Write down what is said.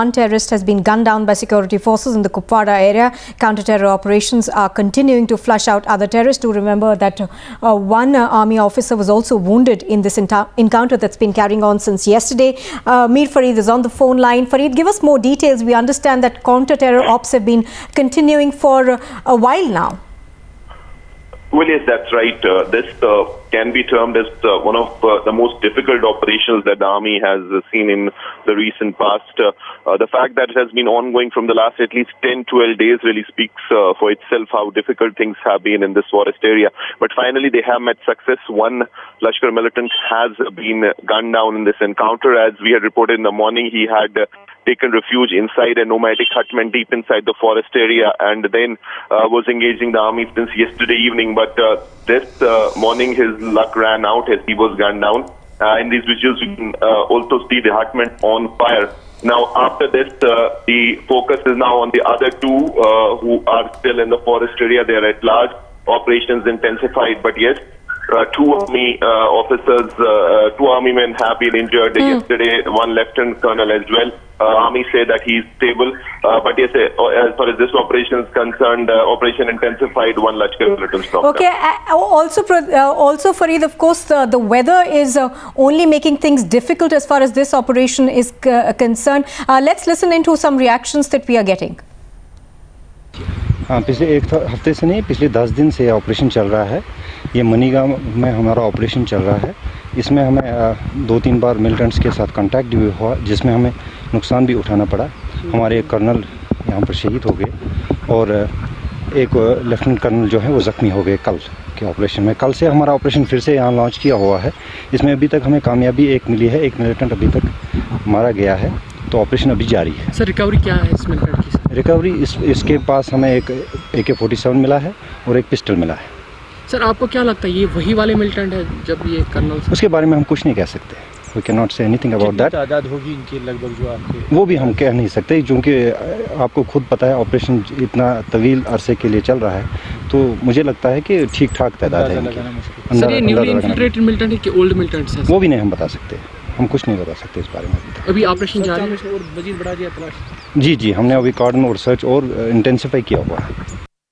One terrorist has been gunned down by security forces in the Kupwara area. Counter-terror operations are continuing to flush out other terrorists. Do remember that one army officer was also wounded in this encounter that's been carrying on since yesterday. Mir Farid is on the phone line. Farid, give us more details. We understand that counter-terror ops have been continuing for a while now. Well, yes, that's right. This can be termed as one of the most difficult operations that the army has seen in the recent past. The fact that it has been ongoing from the last at least 10-12 days really speaks for itself how difficult things have been in this forest area. But finally, they have met success. One Lashkar militant has been gunned down in this encounter. As we had reported in the morning, he had taken refuge inside a nomadic hutman deep inside the forest area and then was engaging the army since yesterday evening. But this morning his luck ran out as he was gunned down. In these visuals you can also see the hutman on fire. Now after this the focus is now on the other two who are still in the forest area. They are at large, operations intensified, but yes, two army officers, two army men have been injured yesterday, one lieutenant colonel as well. Army say that he is stable, but yes, as far as this operation is concerned, operation intensified, one Lashkar militant stopped. Okay, also Farid, of course, the weather is only making things difficult as far as this operation is concerned. Let's listen into some reactions that we are getting. हाँ, पिछले एक हफ्ते से नहीं, पिछले 10 दिन से operation चल रहा है। ये मनीगांव में हमारा ऑपरेशन चल रहा है। इसमें हमें 2-3 बार मिलिटेंट्स के साथ कांटेक्ट भी हुआ, जिसमें हमें नुकसान भी उठाना पड़ा। हमारे एक कर्नल यहाँ पर शहीद हो गए और एक लेफ्टिनेंट कर्नल जो है वो ज़ख्मी हो गए कल के ऑपरेशन में। कल से हमारा ऑपरेशन फिर से यहाँ लॉन्च किया हुआ है। इसमें अभी तक हमें कामयाबी एक मिली है, एक मिलिटेंट अभी तक मारा गया है, तो ऑपरेशन अभी जारी है। सर, रिकवरी क्या है इस मिलिटेंट की? रिकवरी इसके पास हमें एक AK-47 मिला है और एक पिस्टल मिला है। सर, आपको क्या लगता है ये वही वाले मिलिटेंट है जब ये कर्नल? उसके बारे में हम कुछ नहीं कह सकते। We can not say anything about that. तादाद होगी इनकी लगभग जो आपके? वो भी हम कह नहीं सकते, क्योंकि आपको खुद पता है ऑपरेशन इतना तवील अरसे के लिए चल रहा है, तो मुझे लगता है कि ठीक ठाक तादाद है। सर, ये न्यूली इन्फिल्ट्रेटेड मिलिटेंट है कि ओल्ड मिलिटेंट्स हैं? वो भी नहीं हम बता सकते, हम कुछ नहीं बता सकते इस बारे में। अभी ऑपरेशन जारी है और मजीद बढ़ा दिया तलाश? जी, हमने अभी कार्डन और सर्च और इंटेंसिफाई किया हुआ है।